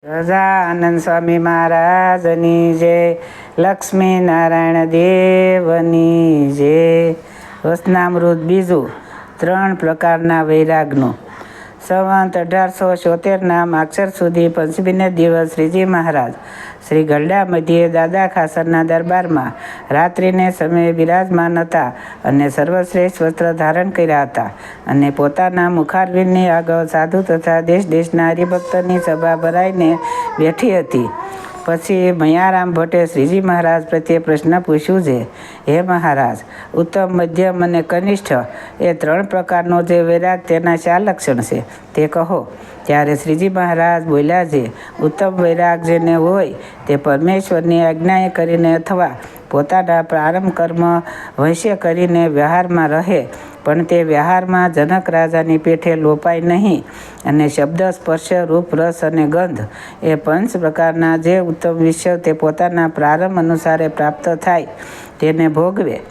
સહજાનંદ સ્વામી મહારાજની જય, લક્ષ્મી નારાયણ દેવની જય. વચનામૃત બીજું, 3 પ્રકારના વૈરાગનું. સંવંત 1876ના માગસર સુધી પંચમીને દિવસ શ્રીજી મહારાજ શ્રી ગરડા મધ્યે દાદા ખાસરના દરબારમાં રાત્રિને સમયે બિરાજમાન હતા અને સર્વશ્રેષ્ઠ વસ્ત્ર ધારણ કર્યા હતા અને પોતાના મુખારવિંદની આગળ સાધુ તથા દેશ દેશના હરિભક્તની સભા ભરાઈને બેઠી હતી. પછી મયારામ ભટ્ટે શ્રીજી મહારાજ પ્રત્યે પ્રશ્ન પૂછ્યું છે, હે મહારાજ, ઉત્તમ, મધ્યમ અને કનિષ્ઠ એ 3 પ્રકારનો જે વૈરાગ તેના શા લક્ષણ છે તે કહો. ત્યારે શ્રીજી મહારાજ બોલ્યા છે, ઉત્તમ વૈરાગ જેને હોય તે પરમેશ્વરની આજ્ઞાએ કરીને અથવા પોતાના પ્રારંભ કર્મ વંશ્ય કરીને વ્યવહારમાં રહે, પણ તે વ્યવહારમાં જનક રાજાની પેઠે લોપાય નહીં, અને શબ્દ, સ્પર્શ, રૂપ, રસ અને ગંધ એ 5 પ્રકારના જે ઉત્તમ વિષય તે પોતાના પ્રારંભ અનુસારે પ્રાપ્ત થાય તેને ભોગવે,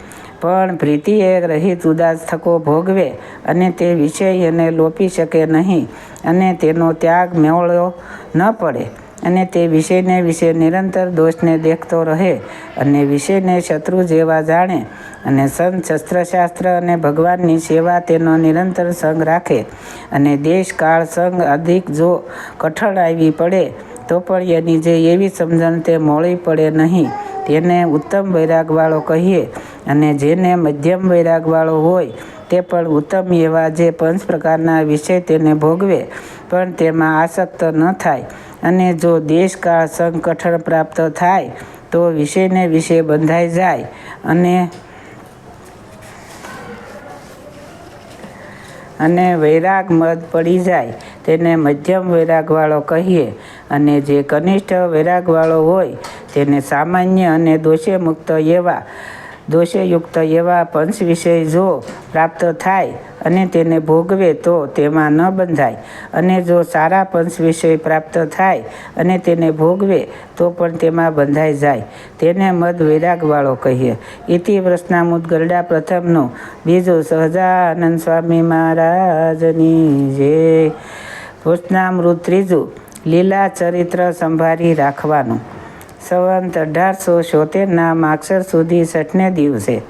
પણ પ્રીતિએ રહિત ઉદાસ થકો ભોગવે, અને તે વિષય એને લોપી શકે નહીં, અને તેનો ત્યાગ મેળો ન પડે, અને તે વિષયને વિશે નિરંતર દોષને દેખતો રહે, અને વિષયને શત્રુ જેવા જાણે, અને સંત, શસ્ત્રશાસ્ત્ર અને ભગવાનની સેવા તેનો નિરંતર સંગ રાખે, અને દેશ, કાળ, સંગ અધિક જો કઠણ આવી પડે તો પણ એની જે એવી સમજણ તે મોળી પડે નહીં, તેને ઉત્તમ વૈરાગવાળો કહીએ. અને જેને મધ્યમ વૈરાગવાળો હોય તે પણ ઉત્તમ એવા જે 5 પ્રકારના વિષય તેને ભોગવે, પણ તેમાં આસક્ત ન થાય, અને જો દેશ, કાળ, સંગ કઠણ પ્રાપ્ત થાય તો વિષયને વિશે બંધાઈ જાય અને વૈરાગ મદ પડી જાય, તેને મધ્યમ વૈરાગવાળો કહીએ. અને જે કનિષ્ઠ વૈરાગવાળો હોય તેને સામાન્ય અને દોષેયુક્ત એવા 5 વિષય જો પ્રાપ્ત થાય અને તેને ભોગવે તો તેમાં ન બંધાય, અને જો સારા 5 વિષય પ્રાપ્ત થાય અને તેને ભોગવે તો પણ તેમાં બંધાઈ જાય, તેને મદ વૈરાગવાળો કહીએ. ઇતિ વચનામૃત ગરડા પ્રથમનું બીજું. સહજાનંદ સ્વામી મહારાજની જય. વચનામૃત ત્રીજું, લીલા ચરિત્ર સંભાળી રાખવાનું. સંવંત 1876ના માગસર સુધી 6ને દિવસે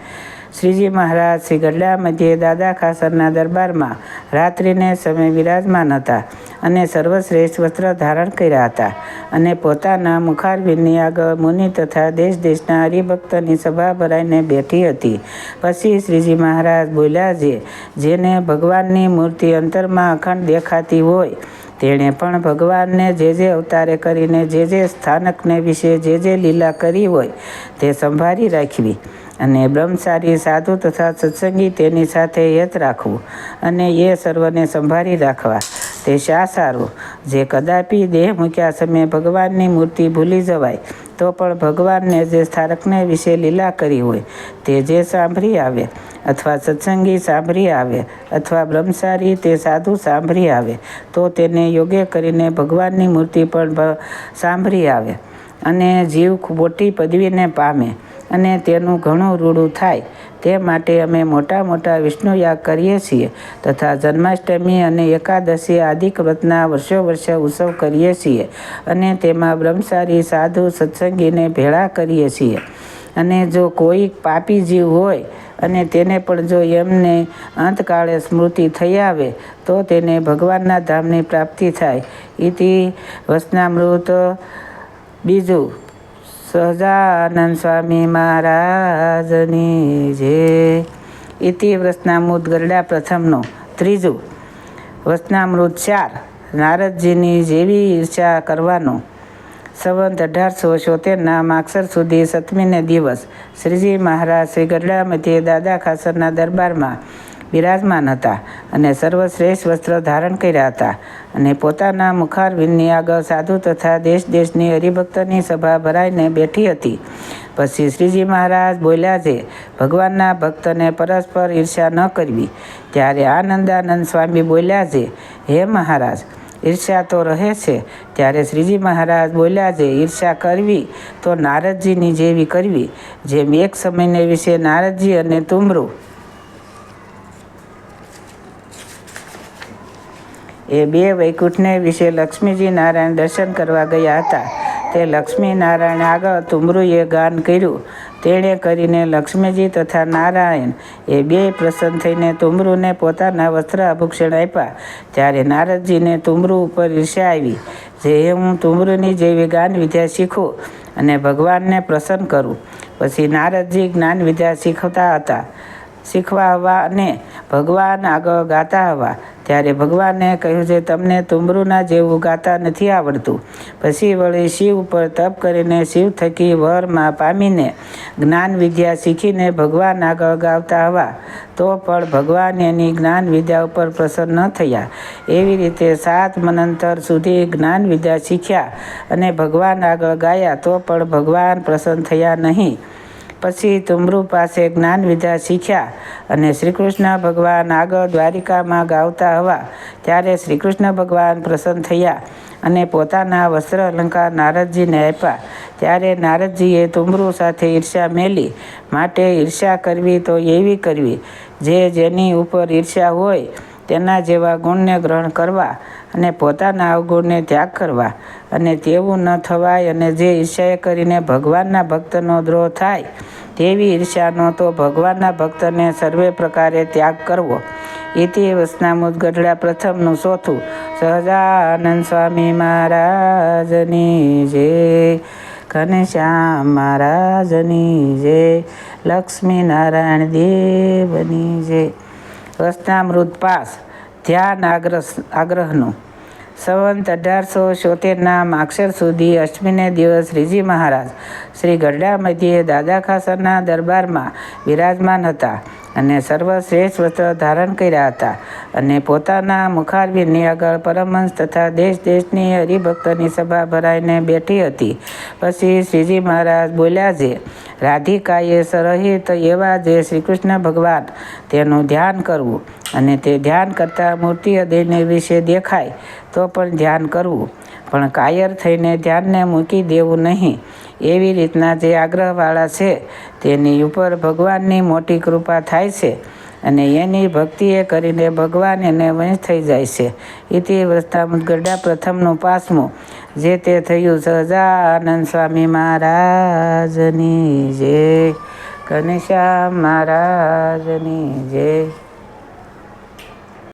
શ્રીજી મહારાજ શ્રી ગરડા મધ્યે દાદા ખાસરના દરબારમાં રાત્રિને સમયે બિરાજમાન હતા અને સર્વશ્રેષ્ઠ વસ્ત્ર ધારણ કર્યા હતા, અને પોતાના મુખારવિંદની આગળ મુનિ તથા દેશ દેશના હરિભક્તની સભા ભરાઈને બેઠી હતી. પછી શ્રીજી મહારાજ બોલ્યા છે, જેને ભગવાનની મૂર્તિ અંતરમાં અખંડ દેખાતી હોય તેણે પણ ભગવાનને જે અવતારે કરીને જે સ્થાનકને વિશે જે લીલા કરી હોય તે સંભાળી રાખવી, અને બ્રહ્મચારી, સાધુ તથા સત્સંગી તેની સાથે હિત રાખવું, અને એ સર્વને સંભાળી રાખવા. તે શા સારું, જે કદાપી દેહ મૂક્યા સમયે ભગવાનની મૂર્તિ ભૂલી જવાય તો પણ ભગવાનને જે સ્થાનકને વિશે લીલા કરી હોય તે જે સાંભળી આવે, અથવા સત્સંગી સાંભળી આવે, અથવા બ્રહ્મચારી તે સાધુ સાંભળી આવે, તો તેને યોગ્ય કરીને ભગવાનની મૂર્તિ પણ સાંભળી આવે, અને જીવ મોટી પદવીને પામે, અને તેનું ઘણું રૂડું થાય. તે માટે અમે મોટા મોટા વિષ્ણુયાગ કરીએ છીએ, તથા જન્માષ્ટમી અને એકાદશી આદિક વ્રતના વર્ષે ઉત્સવ કરીએ છીએ, અને તેમાં બ્રહ્મચારી, સાધુ, સત્સંગીને ભેળા કરીએ છીએ. અને જો કોઈ પાપી જીવ હોય અને તેને પણ જો એમને અંતકાળે સ્મૃતિ થઈ આવે તો તેને ભગવાનના ધામની પ્રાપ્તિ થાય. ઇતિ વચનામૃત બીજું. સહજાનંદ સ્વામી મહારાજની જય. ઇતિ વચનામૃત ગરડા પ્રથમનું ત્રીજું. વચનામૃત 4, નારદજીની જેવી ઈર્ષા કરવાનું. સંવંત 1876ના માગસર સુધી 7મીને દિવસ શ્રીજી મહારાજ શ્રી ગરડા મધ્યે દાદા ખાસરના દરબારમાં બિરાજમાન હતા અને સર્વશ્રેષ્ઠ વસ્ત્ર ધારણ કર્યા હતા, અને પોતાના મુખારવિંદની આગળ સાધુ તથા દેશ દેશની હરિભક્તની સભા ભરાઈને બેઠી હતી. પછી શ્રીજી મહારાજ બોલ્યા છે, ભગવાનના ભક્તને પરસ્પર ઈર્ષા ન કરવી. ત્યારે આનંદાનંદ સ્વામી બોલ્યા છે, હે મહારાજ, ઈર્ષા તો રહે છે. ત્યારે શ્રીજી મહારાજ બોલ્યા છે, ઈર્ષા કરવી તો નારદજીની જેવી કરવી, જેમ એક સમયને વિશે નારદજી અને તુમરું એ બે વૈકુંઠને વિશે લક્ષ્મીજી નારાયણ દર્શન કરવા ગયા હતા. તે લક્ષ્મી નારાયણ આગળ તુમરુએ ગાન કર્યું. તેણે કરીને લક્ષ્મીજી તથા નારાયણ એ બે પ્રસન્ન થઈને તુમરુને પોતાના વસ્ત્ર આભૂષણ આપ્યા. ત્યારે નારદજીને તુમરુ ઉપર ઈર્ષ્યા આવી. જે હું તુમરુની જેવી ગાન વિદ્યા શીખું અને ભગવાનને પ્રસન્ન કરું. પછી નારદજી જ્ઞાન વિદ્યા શીખવા હવા અને ભગવાન આગળ ગાતા હવા. ત્યારે ભગવાને કહ્યું છે, તમને તુમરુના જેવું ગાતા નથી આવડતું. પછી વળી શિવ ઉપર તપ કરીને શિવ થકી વરમાં પામીને જ્ઞાન વિદ્યા શીખીને ભગવાન આગળ ગાવતા હવા. તો પણ ભગવાન એની જ્ઞાન વિદ્યા ઉપર પ્રસન્ન ન થયા. એવી રીતે 7 મન્વંતર સુધી જ્ઞાન વિદ્યા શીખ્યા અને ભગવાન આગળ ગાયા તો પણ ભગવાન પ્રસન્ન થયા નહીં. પછી તુમરુ પાસે જ્ઞાન વિદ્યા શીખ્યા અને શ્રીકૃષ્ણ ભગવાન આગળ દ્વારિકામાં ગાવતા હવા. ત્યારે શ્રીકૃષ્ણ ભગવાન પ્રસન્ન થયા અને પોતાના વસ્ત્ર અલંકાર નારદજીને આપ્યા. ત્યારે નારદજીએ તુમરુ સાથે ઈર્ષ્યા મેલી. માટે ઈર્ષ્યા કરવી તો એવી કરવી, જેની ઉપર ઈર્ષ્યા હોય તેના જેવા ગુણને ગ્રહણ કરવા અને પોતાના અવગુણને ત્યાગ કરવા. અને તેવું ન થવાય. અને જે ઈર્ષ્યા કરીને ભગવાનના ભક્તનો દ્રોહ થાય તેવી ઈર્ષ્યાનો તો ભગવાનના ભક્તને સર્વે પ્રકારે ત્યાગ કરવો. ઇતિ વચનામૃત ગઢડા પ્રથમનું 4થું. સહજાનંદ સ્વામી મહારાજની જય. ઘનશ્યામ મહારાજની જય. લક્ષ્મીનારાયણ દેવની જય. વચનામૃત પાસ. ધ્યાન આગ્રહનું. સંવંત 1876ના માગશર સુધી અષ્ટમીને દિવસ શ્રીજી મહારાજ શ્રી ગઢડા મધ્યે દાદા ખાસરના દરબારમાં બિરાજમાન હતા અને સર્વશ્રેષ્ઠ વસ્ત્ર ધારણ કર્યા હતા અને પોતાના મુખારવિંદની આગળ પરમહંસ તથા દેશ દેશની હરિભક્તની સભા ભરાઈને બેઠી હતી. પછી શ્રીજી મહારાજ બોલ્યા છે, રાધિકાએ સરહિત એવા જે શ્રીકૃષ્ણ ભગવાન તેનું ધ્યાન કરવું અને તે ધ્યાન કરતાં મૂર્તિ અદયને વિશે દેખાય તો પણ ધ્યાન કરવું, પણ કાયર થઈને ધ્યાનને મૂકી દેવું નહીં. એવી રીતના જે આગ્રહવાળા છે તેની ઉપર ભગવાનની મોટી કૃપા થાય છે અને એની ભક્તિએ કરીને ભગવાન એને વંશ થઈ જાય છે. ઇતિ વચનામૃત ગઢડા પ્રથમનું 5મું. જે તે થયું. સહજાનંદ સ્વામી મહારાજની જય. ઘનશ્યામ મહારાજની જય.